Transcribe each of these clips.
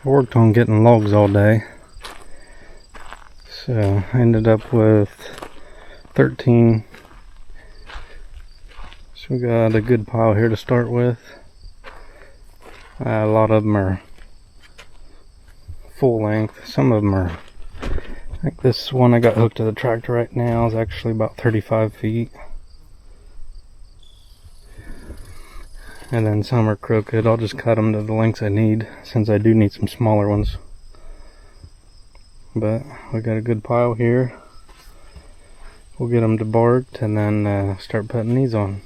worked on getting logs all day, so I ended up with 13. So we got a good pile here to start with. A lot of them are full length. Some of them are, like this one I got hooked to the tractor right now is actually about 35 feet. And then some are crooked. I'll just cut them to the lengths I need, since I do need some smaller ones. But we got a good pile here. We'll get them debarked and then start putting these on.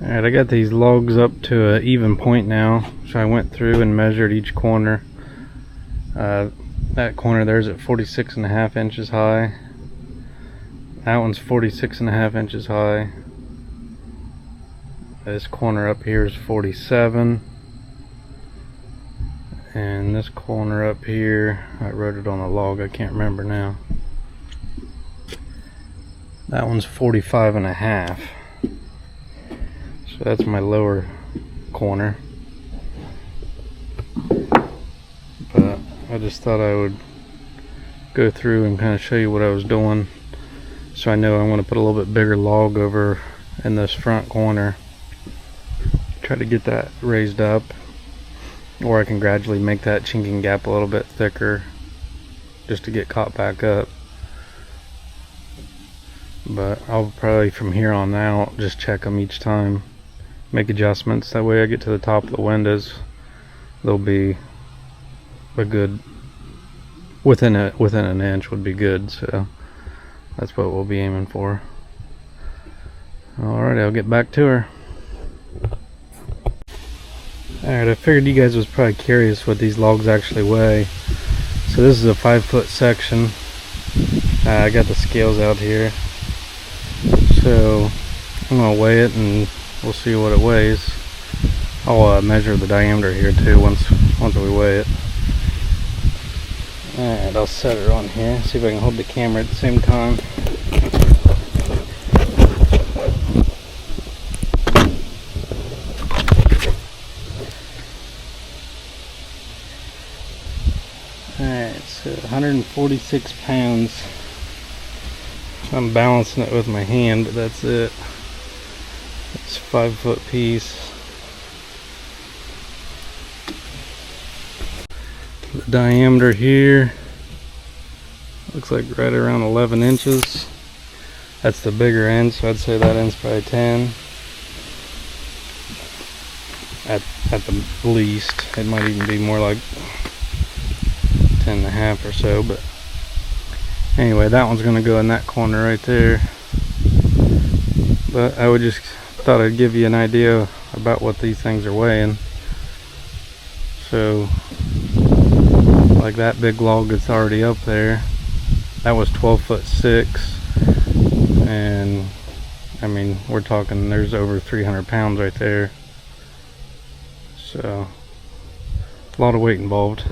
Alright, I got these logs up to an even point now, so I went through and measured each corner. That corner there's at 46.5 inches high. That one's 46.5 inches high. This corner up here is 47. And this corner up here, I wrote it on a log, I can't remember now. That one's 45.5. So that's my lower corner. I just thought I would go through and kind of show you what I was doing. So I know I want to put a little bit bigger log over in this front corner. Try to get that raised up, or I can gradually make that chinking gap a little bit thicker just to get caught back up. But I'll probably from here on out just check them each time, make adjustments. That way I get to the top of the windows, they'll be a good within an inch would be good. So that's what we'll be aiming for. Alright, I'll get back to her. Alright, I figured you guys was probably curious what these logs actually weigh. So this is a 5-foot section. I got the scales out here. So I'm gonna weigh it and we'll see what it weighs. I'll measure the diameter here too once we weigh it. Alright, I'll set her on here, see if I can hold the camera at the same time. Alright, so 146 pounds. I'm balancing it with my hand, but that's it. It's a 5-foot piece. The diameter here looks like right around 11 inches. That's the bigger end, so I'd say that end's probably 10. At the least. It might even be more like 10 and a half or so, but anyway, that one's gonna go in that corner right there. But I just thought I'd give you an idea about what these things are weighing. So like that big log that's already up there, that was 12 foot 6, and I mean we're talking there's over 300 pounds right there, so a lot of weight involved.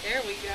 There we go.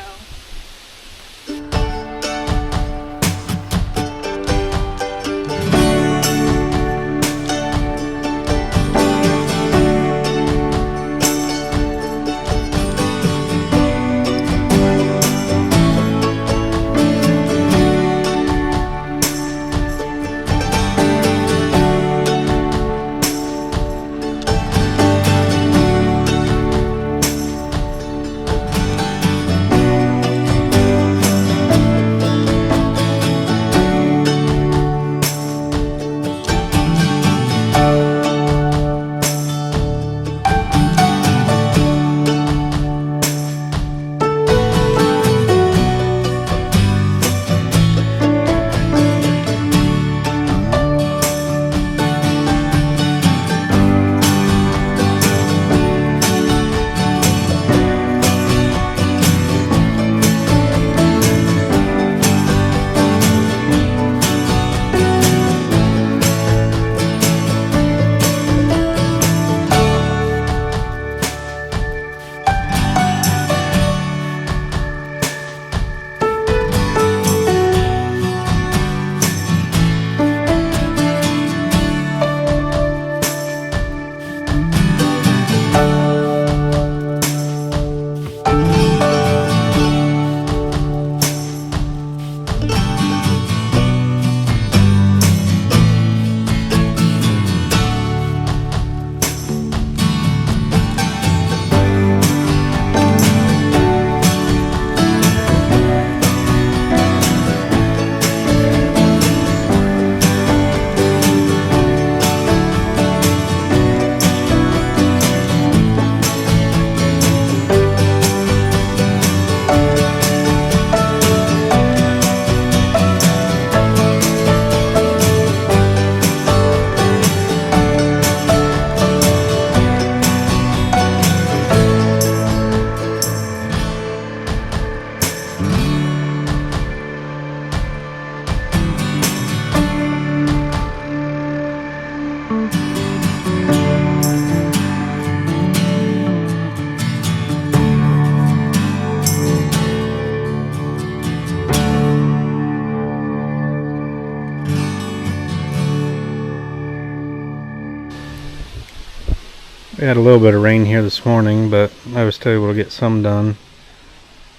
We had a little bit of rain here this morning, but I was still able to get some done.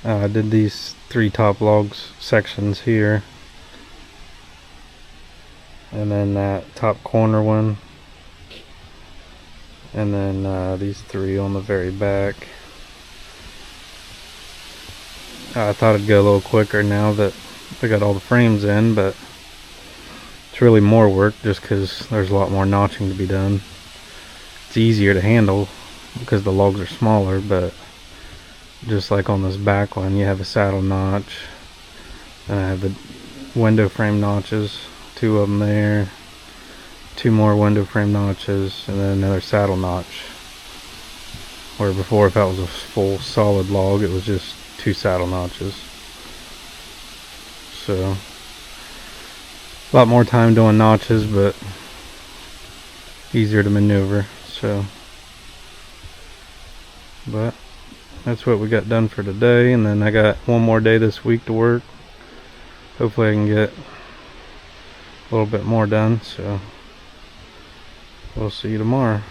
I did these 3 top logs sections here, and then that top corner one, and then these 3 on the very back. I thought it'd go a little quicker now that we got all the frames in, but it's really more work just because there's a lot more notching to be done. It's easier to handle because the logs are smaller, but just like on this back one, you have a saddle notch, and I have the window frame notches, 2 of them there, 2 more window frame notches, and then another saddle notch. Where before, if that was a full solid log, it was just 2 saddle notches. So a lot more time doing notches, but easier to maneuver. So, but that's what we got done for today, and then I got one more day this week to work. Hopefully I can get a little bit more done, so we'll see you tomorrow.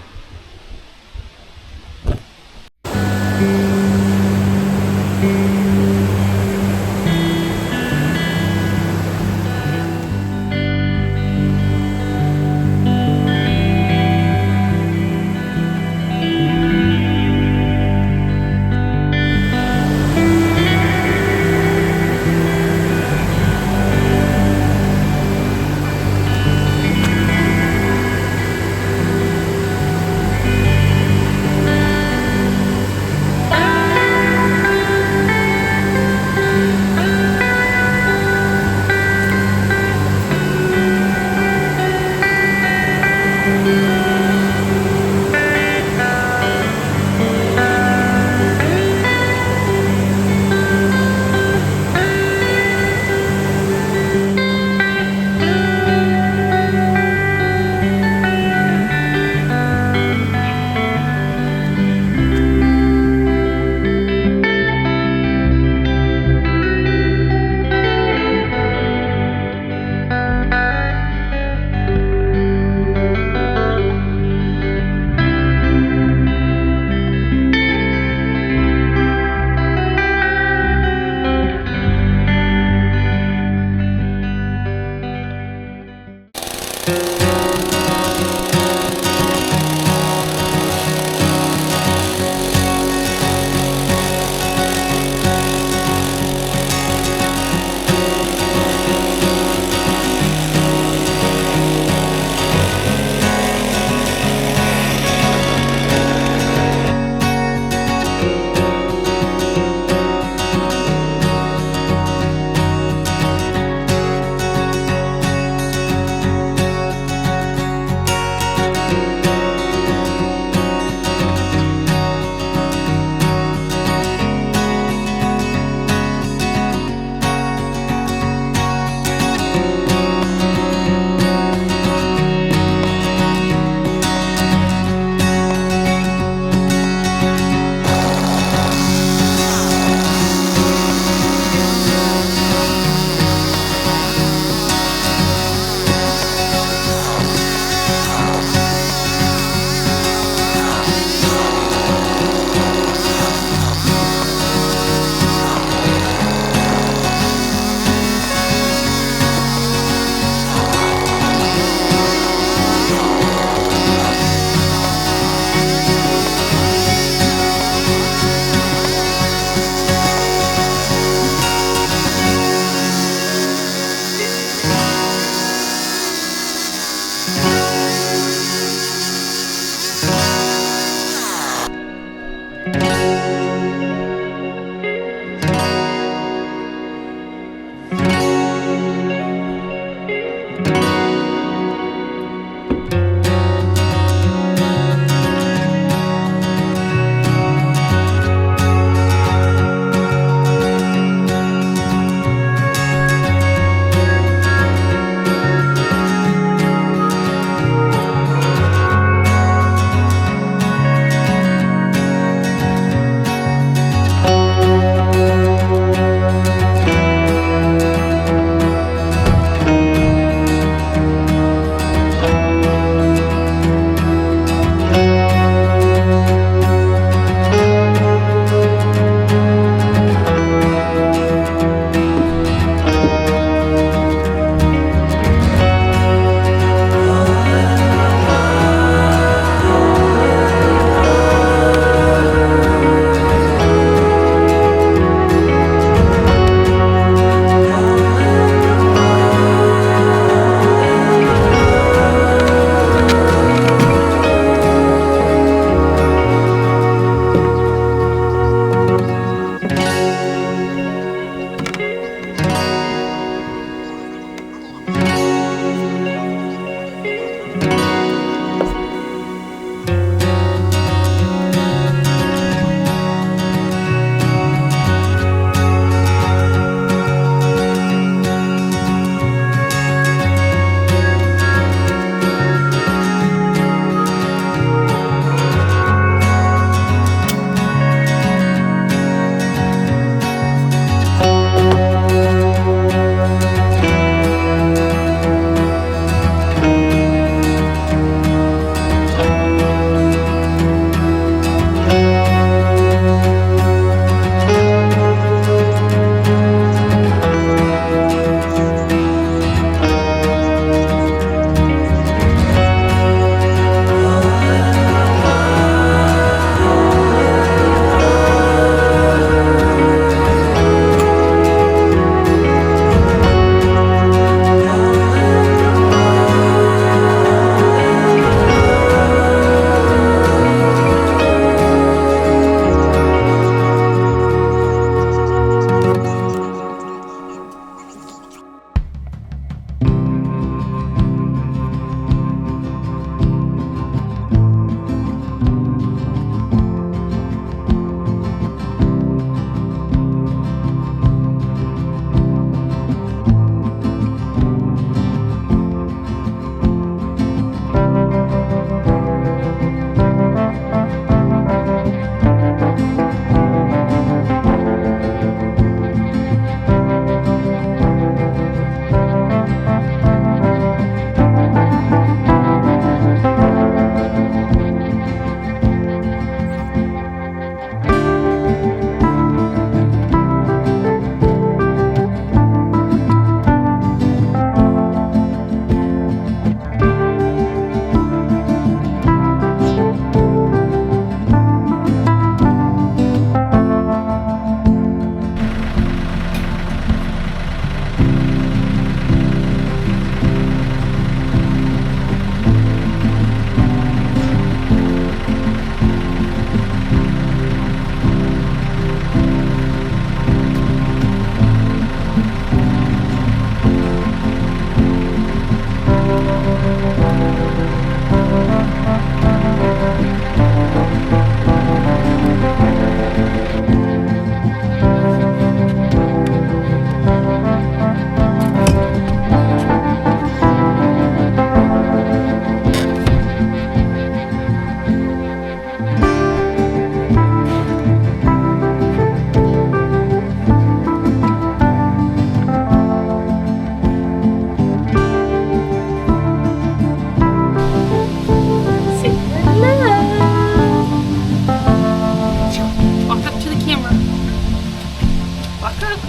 walk up?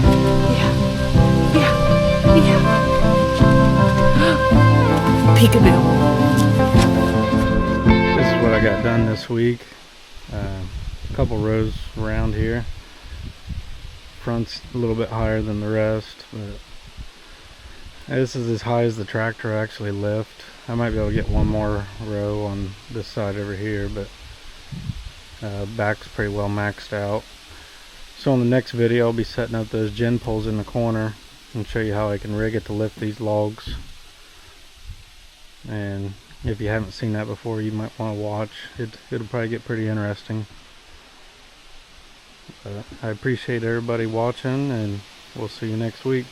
Yeah. Yeah. Yeah. Peekaboo. This is what I got done this week. A couple rows around here. Front's a little bit higher than the rest, but this is as high as the tractor actually lift. I might be able to get one more row on this side over here, but back's pretty well maxed out. So on the next video I'll be setting up those gin poles in the corner and show you how I can rig it to lift these logs. And if you haven't seen that before, you might want to watch. It'll probably get pretty interesting. I appreciate everybody watching, and we'll see you next week.